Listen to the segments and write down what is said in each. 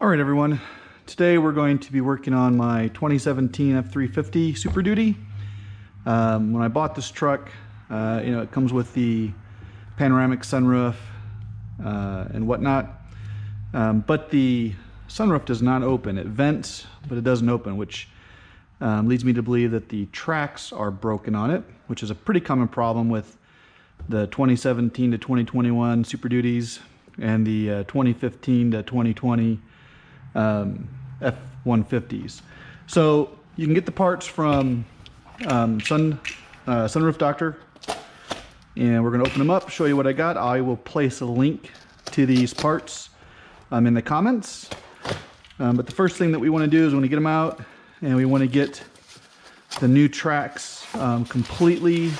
All right, everyone. Today we're going to be working on my 2017 F350 Super Duty. When I bought this truck, it comes with the panoramic sunroof and whatnot, but the sunroof does not open. It vents, but it doesn't open, which leads me to believe that the tracks are broken on it, which is a pretty common problem with the 2017 to 2021 Super Duties and the 2015 to 2020 F-150s. So you can get the parts from Sunroof Doctor, and we're going to open them up, show you what I got. I will place a link to these parts in the comments. But the first thing that we want to do is we want to get them out, and we want to get the new tracks completely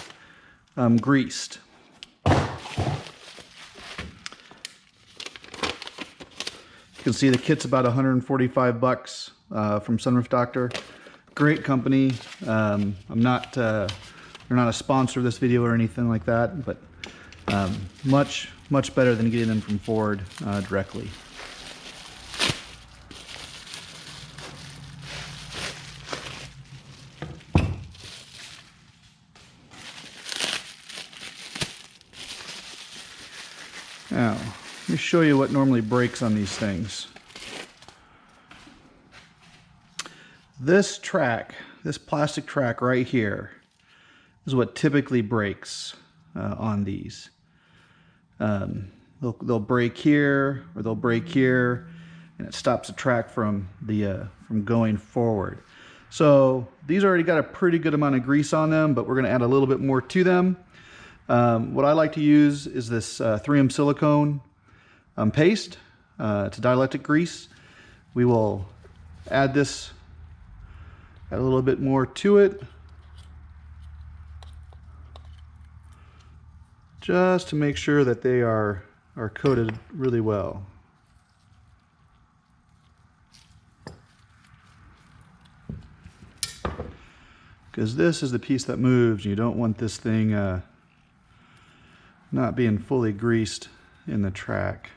greased. You can see the kit's about 145 bucks from Sunroof Doctor. Great company. They're not a sponsor of this video or anything like that, but much better than getting them from Ford directly. Now, let me show you what normally breaks on these things. This track, this plastic track right here, is what typically breaks on these. They'll break here, or they'll break here, and it stops the track from going forward. So these already got a pretty good amount of grease on them, but we're going to add a little bit more to them. What I like to use is this 3M silicone paste. It's a dielectric grease. We will add a little bit more to it, just to make sure that they are coated really well. Because this is the piece that moves. You don't want this thing not being fully greased in the track.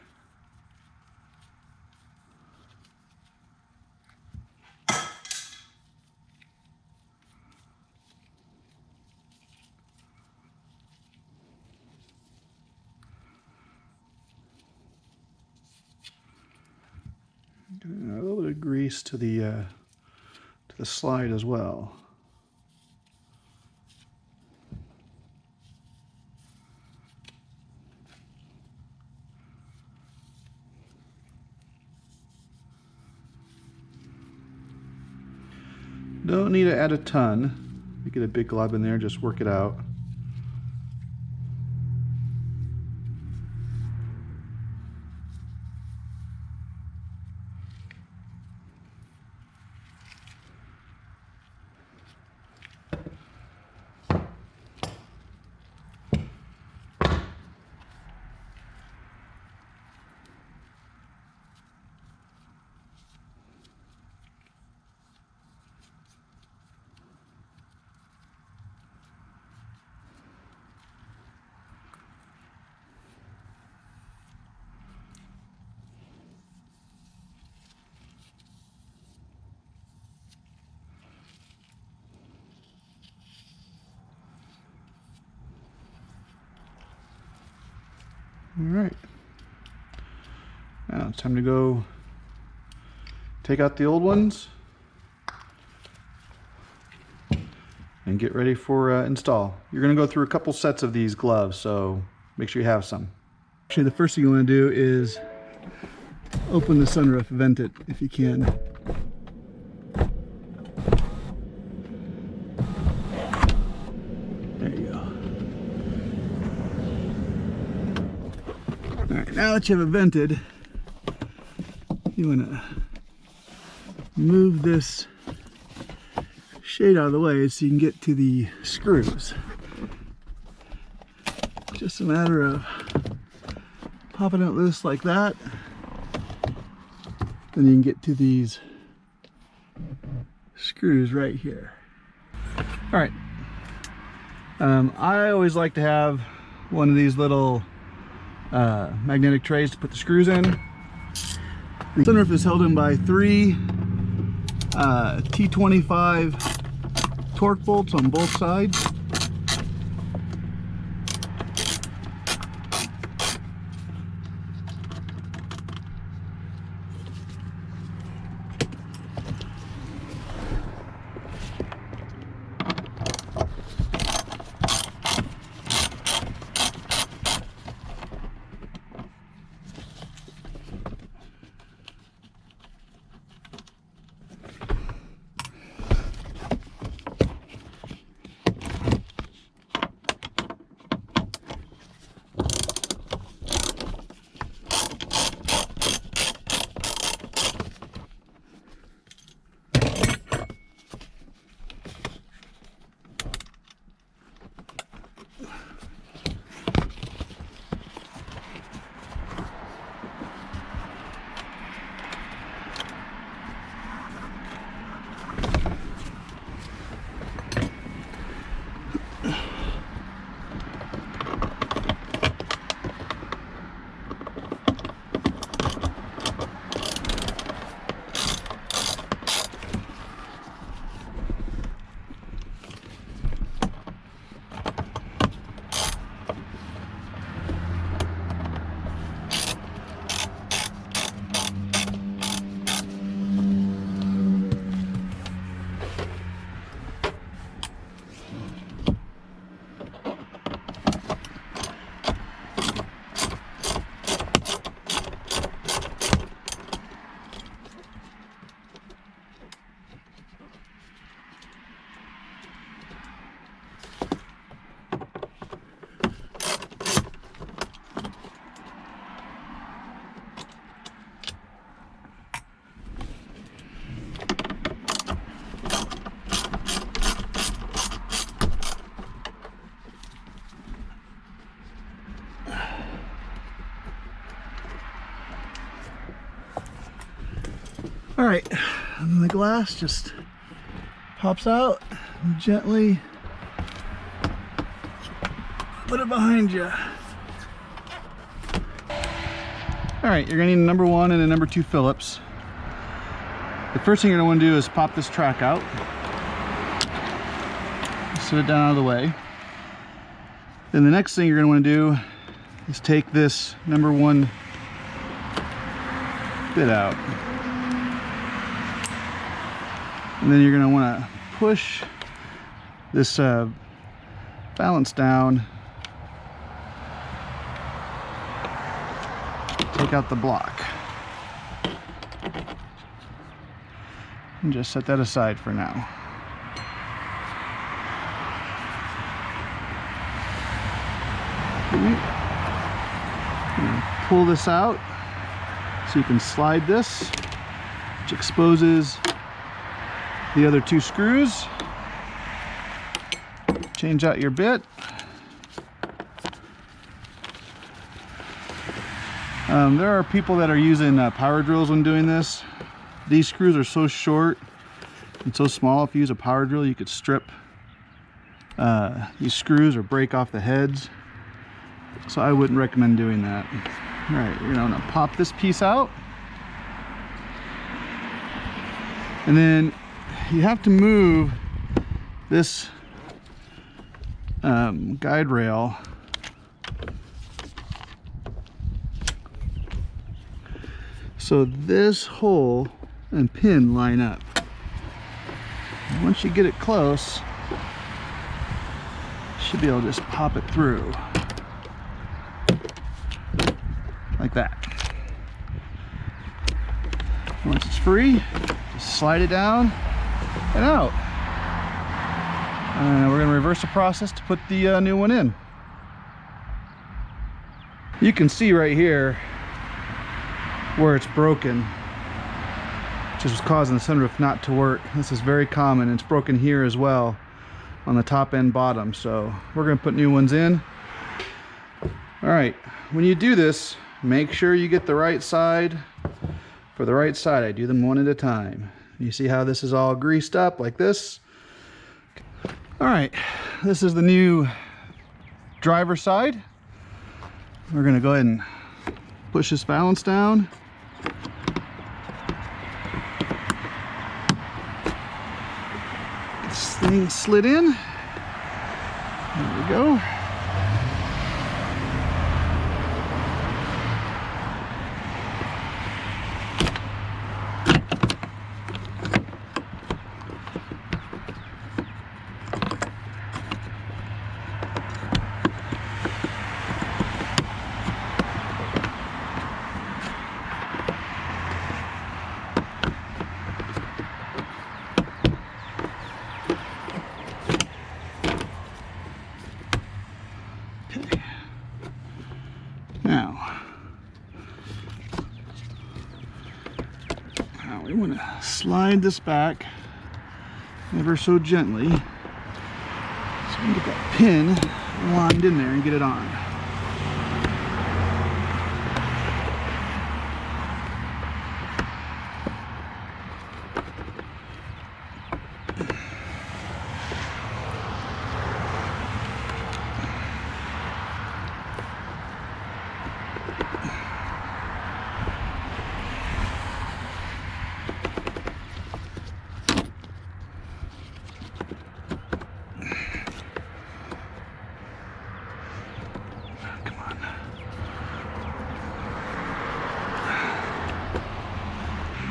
Doing a little bit of grease to the slide as well. Don't need to add a ton. You get a big glob in there, just work it out. All right, now it's time to go take out the old ones and get ready for install. You're going to go through a couple sets of these gloves, so make sure you have some. Actually, the first thing you want to do is open the sunroof, vent it if you can. Alright, now that you have it vented, you want to move this shade out of the way so you can get to the screws. Just a matter of popping it loose like that, then you can get to these screws right here. Alright, I always like to have one of these little magnetic trays to put the screws in. The sunroof is held in by 3 T25 torque bolts on both sides. All right, and the glass just pops out. Gently put it behind you. All right, you're gonna need a number 1 and a number 2 Phillips. The first thing you're gonna want to do is pop this track out. Set it down out of the way. Then the next thing you're gonna want to do is take this number 1 bit out. And then you're going to want to push this balance down, take out the block, and just set that aside for now. Pull this out so you can slide this, which exposes the other 2 screws. Change out your bit. There are people that are using power drills when doing this. These screws are so short and so small, if you use a power drill you could strip these screws or break off the heads. So I wouldn't recommend doing that. All right, you're gonna pop this piece out. And then you have to move this guide rail so this hole and pin line up. And once you get it close, you should be able to just pop it through like that. Once it's free, just slide it down and out. We're going to reverse the process to put the new one in. You can see right here where it's broken, which is causing the sunroof not to work. This is very common. It's broken here as well on the top and bottom. So we're going to put new ones in. All right, when you do this, make sure you get the right side for the right side. I do them one at a time. You see how this is all greased up like this? All right, this is the new driver's side. We're gonna go ahead and push this balance down. everything slid in. There we go. Now we want to slide this back ever so gently so we can get that pin lined in there and get it on.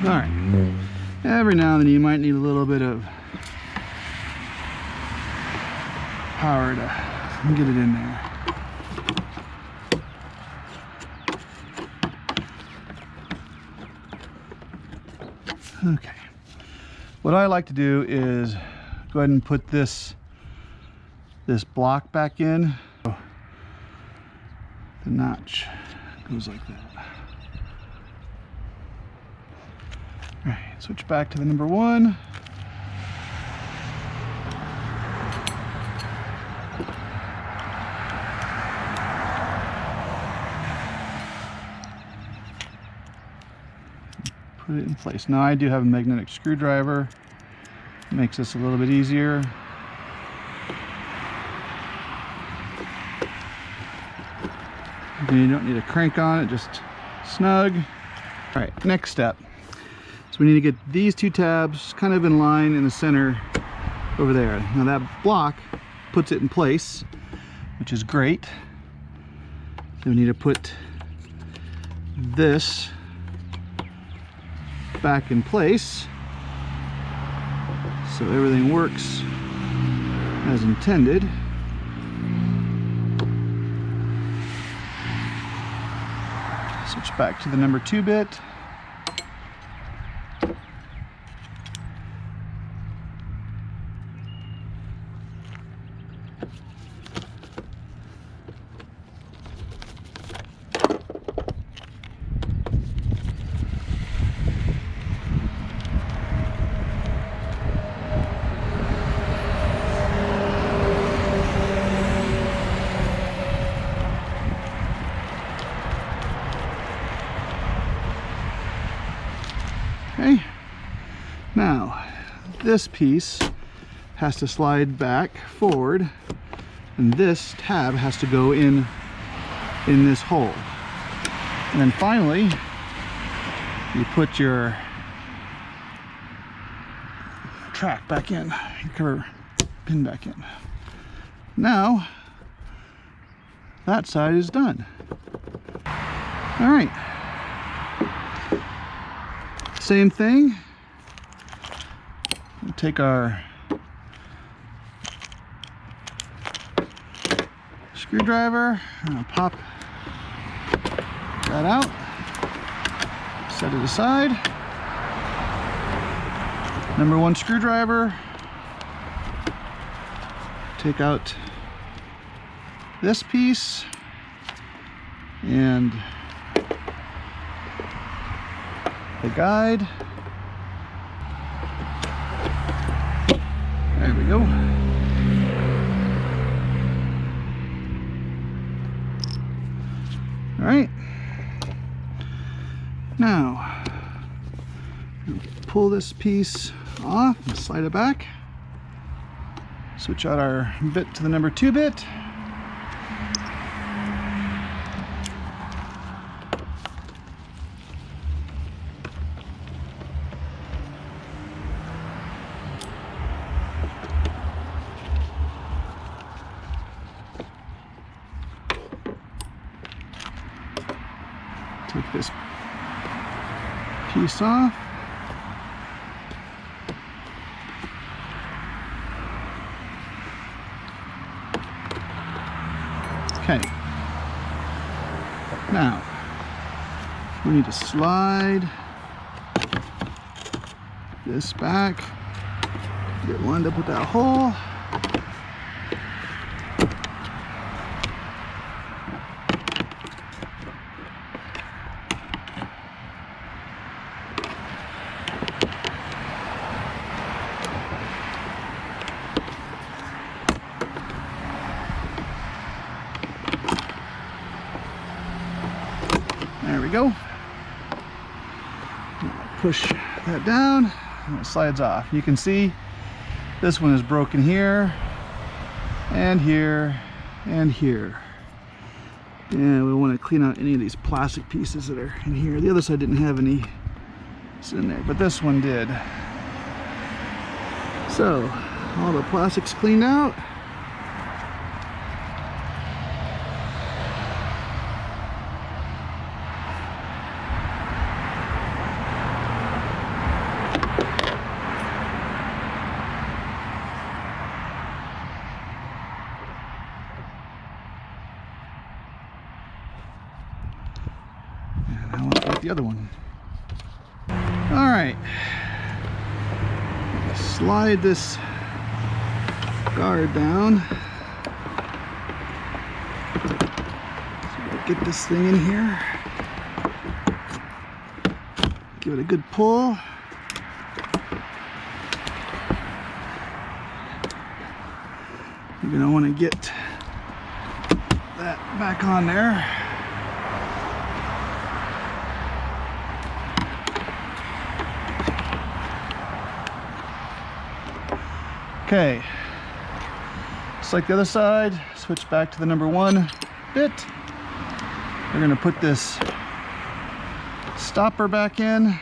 All right, every now and then you might need a little bit of power to get it in there. Okay, what I like to do is go ahead and put this block back in. The notch goes like that. All right, switch back to the number 1. Put it in place. Now I do have a magnetic screwdriver. Makes this a little bit easier. You don't need a crank on it, just snug. All right, next step. So we need to get these 2 tabs kind of in line in the center over there. Now that block puts it in place, which is great. So we need to put this back in place so everything works as intended. Switch back to the number 2 bit. Okay, now this piece has to slide back forward and this tab has to go in this hole. And then finally, you put your track back in, your cover pin back in. Now, that side is done. All right. Same thing. We'll take our screwdriver and pop that out, set it aside. Number 1 screwdriver, take out this piece and the guide. There we go. All right. Now, pull this piece off and slide it back. Switch out our bit to the number 2 bit. this piece off. Okay. Now, we need to slide this back, get it lined up with that hole. There we go. Push that down and it slides off. You can see this one is broken here and here and here. And we want to clean out any of these plastic pieces that are in here. The other side didn't have any in there, but this one did. So all the plastic's cleaned out. Now let's get the other one. All right, slide this guard down. So get this thing in here. Give it a good pull. You're gonna want to get that back on there. Okay, just like the other side, switch back to the number 1 bit. We're going to put this stopper back in.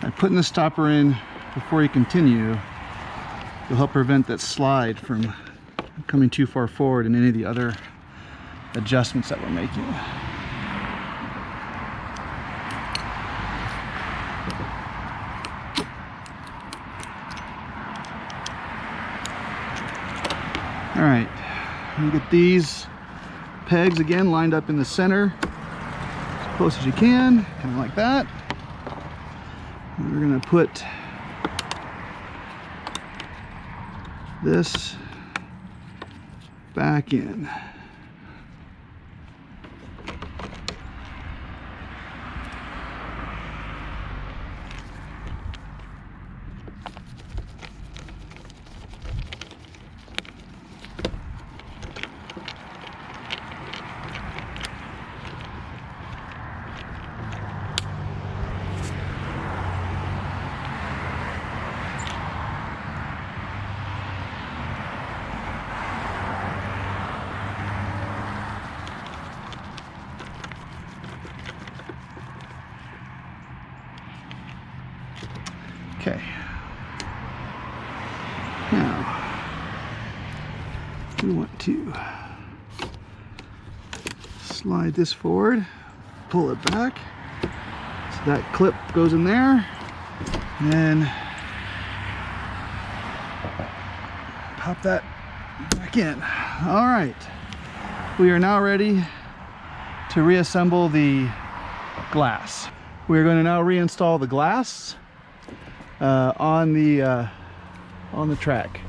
By putting the stopper in before you continue, you'll help prevent that slide from coming too far forward in any of the other adjustments that we're making. All right, you get these pegs again lined up in the center as close as you can, kind of like that. We're going to put this back in. Okay. Now, we want to slide this forward, pull it back, so that clip goes in there, and pop that back in. All right, we are now ready to reassemble the glass. We're going to now reinstall the glass on the track.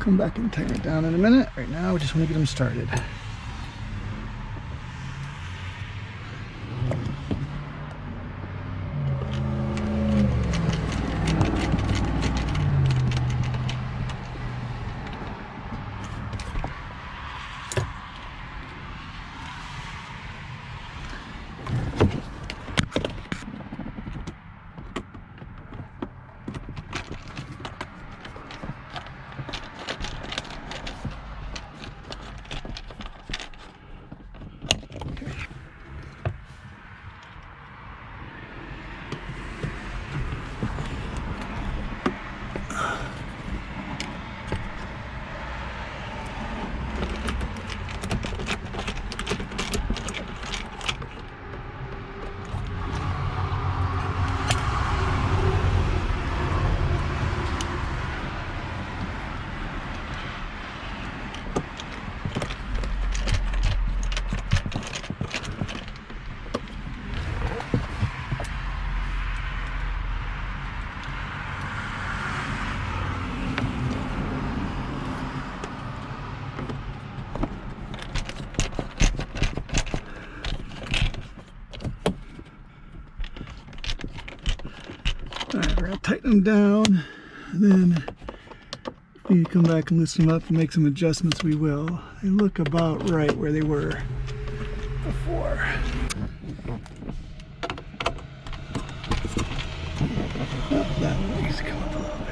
come back and tighten it down in a minute. Right now, we just want to get them started. Alright, we're going to tighten them down, and then if we come back and loosen them up and make some adjustments, we will. They look about right where they were before. Oh, that one needs to come up a little bit.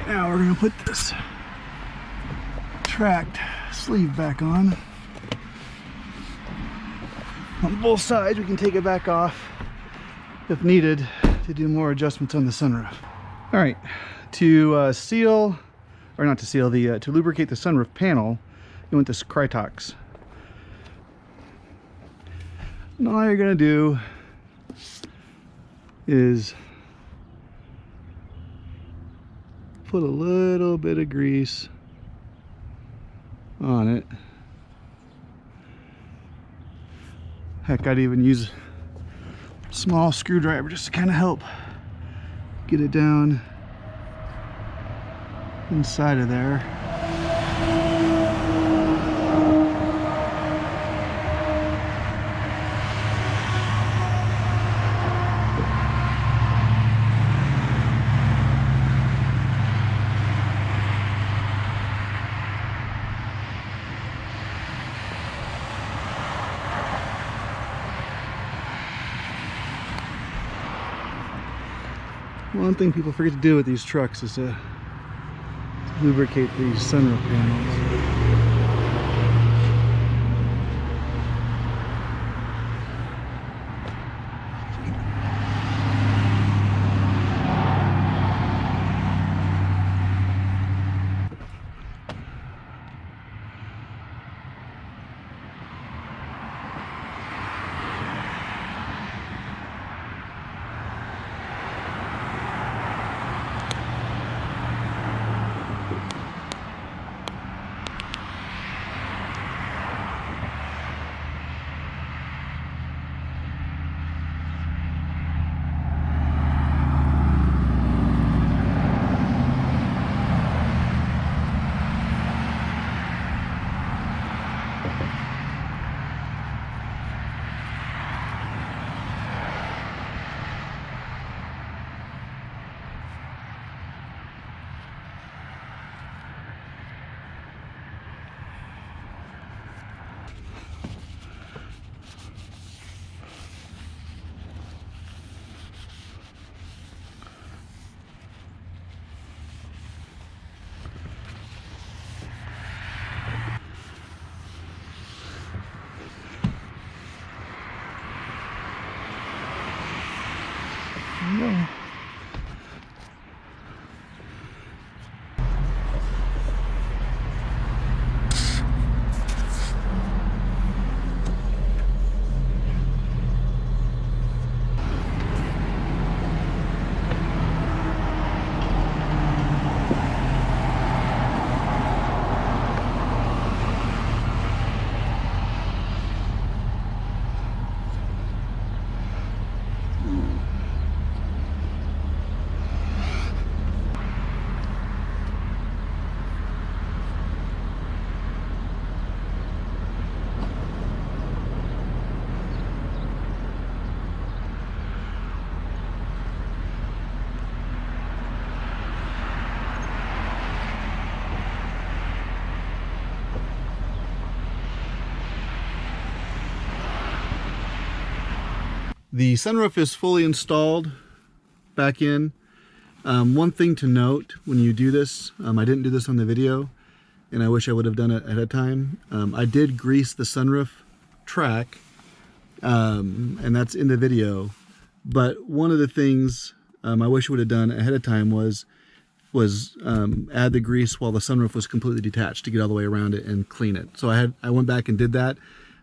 Now we're going to put this tracked sleeve back on both sides. We can take it back off if needed to do more adjustments on the sunroof. All right, to seal, or not to seal, to lubricate the sunroof panel, you want this Krytox. And all you're going to do is put a little bit of grease on it. Heck, I'd even use a small screwdriver just to kind of help get it down inside of there. One thing people forget to do with these trucks is to lubricate these sunroof panels. The sunroof is fully installed back in. One thing to note when you do this, I didn't do this on the video, and I wish I would have done it ahead of time. I did grease the sunroof track, and that's in the video. But one of the things I wish I would have done ahead of time was add the grease while the sunroof was completely detached to get all the way around it and clean it. So I went back and did that.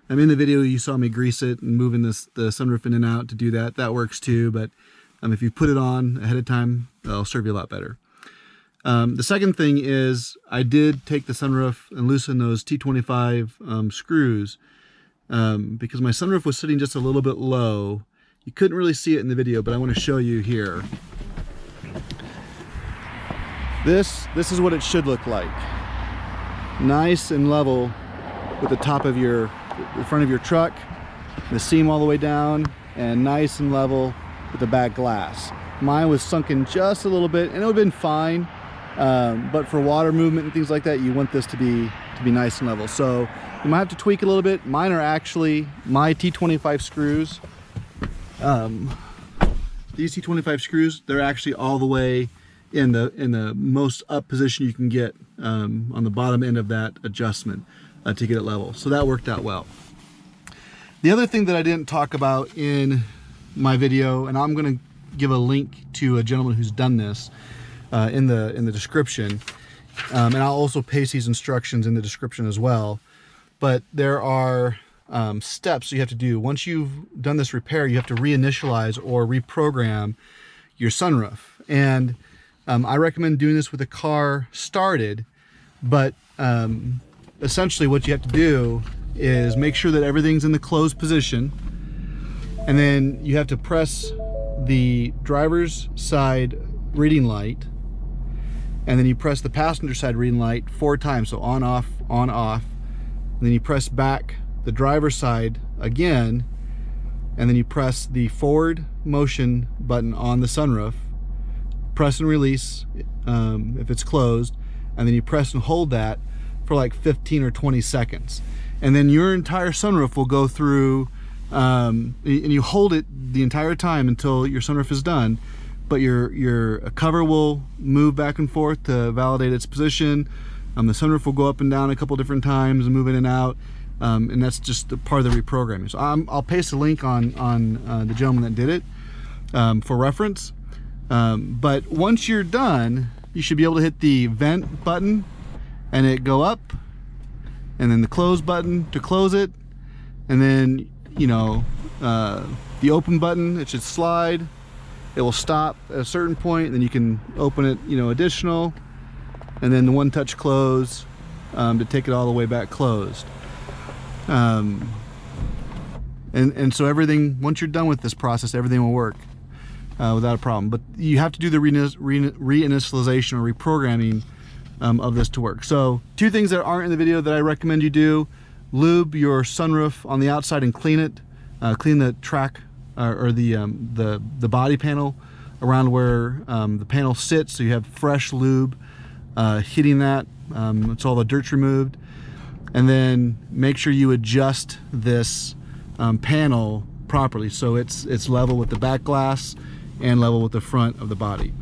In the video you saw me grease it and moving the sunroof in and out to do that. That works too, but if you put it on ahead of time, it'll serve you a lot better. The second thing is I did take the sunroof and loosen those T25 screws because my sunroof was sitting just a little bit low. You couldn't really see it in the video, but I want to show you here. This is what it should look like. Nice and level with the top of the front of your truck, the seam all the way down, and nice and level with the back glass. Mine was sunken just a little bit, and it would have been fine, but for water movement and things like that, you want this to be nice and level. So you might have to tweak a little bit. Mine are actually my T25 screws. These T25 screws, they're actually all the way in the most up position you can get on the bottom end of that adjustment to get it level. So that worked out well. The other thing that I didn't talk about in my video, and I'm going to give a link to a gentleman who's done this in the description, and I'll also paste these instructions in the description as well. But there are steps you have to do. Once you've done this repair, you have to reinitialize or reprogram your sunroof. And I recommend doing this with the car started, but essentially what you have to do is make sure that everything's in the closed position, and then you have to press the driver's side reading light, and then you press the passenger side reading light 4 times, so on, off, and then you press back the driver's side again, and then you press the forward motion button on the sunroof, press and release if it's closed, and then you press and hold that for like 15 or 20 seconds. And then your entire sunroof will go through, and you hold it the entire time until your sunroof is done, but your cover will move back and forth to validate its position. The sunroof will go up and down a couple different times and move in and out, and that's just part of the reprogramming. So I'll paste a link on the gentleman that did it for reference. But once you're done, you should be able to hit the vent button and it go up, and then the close button to close it, and then the open button, it should slide, it will stop at a certain point, and then you can open it additional, and then the one touch close to take it all the way back closed. And so everything, once you're done with this process, everything will work without a problem. But you have to do the reinitialization or reprogramming of this to work. So 2 things that aren't in the video that I recommend you do: lube your sunroof on the outside and clean it, clean the track or the body panel around where the panel sits, so you have fresh lube hitting that, it's all the dirt's removed. And then make sure you adjust this panel properly so it's level with the back glass and level with the front of the body.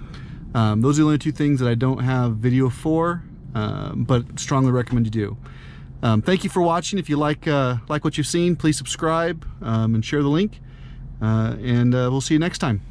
Those are the only 2 things that I don't have video for, but strongly recommend you do. Thank you for watching. If you like what you've seen, please subscribe and share the link, and we'll see you next time.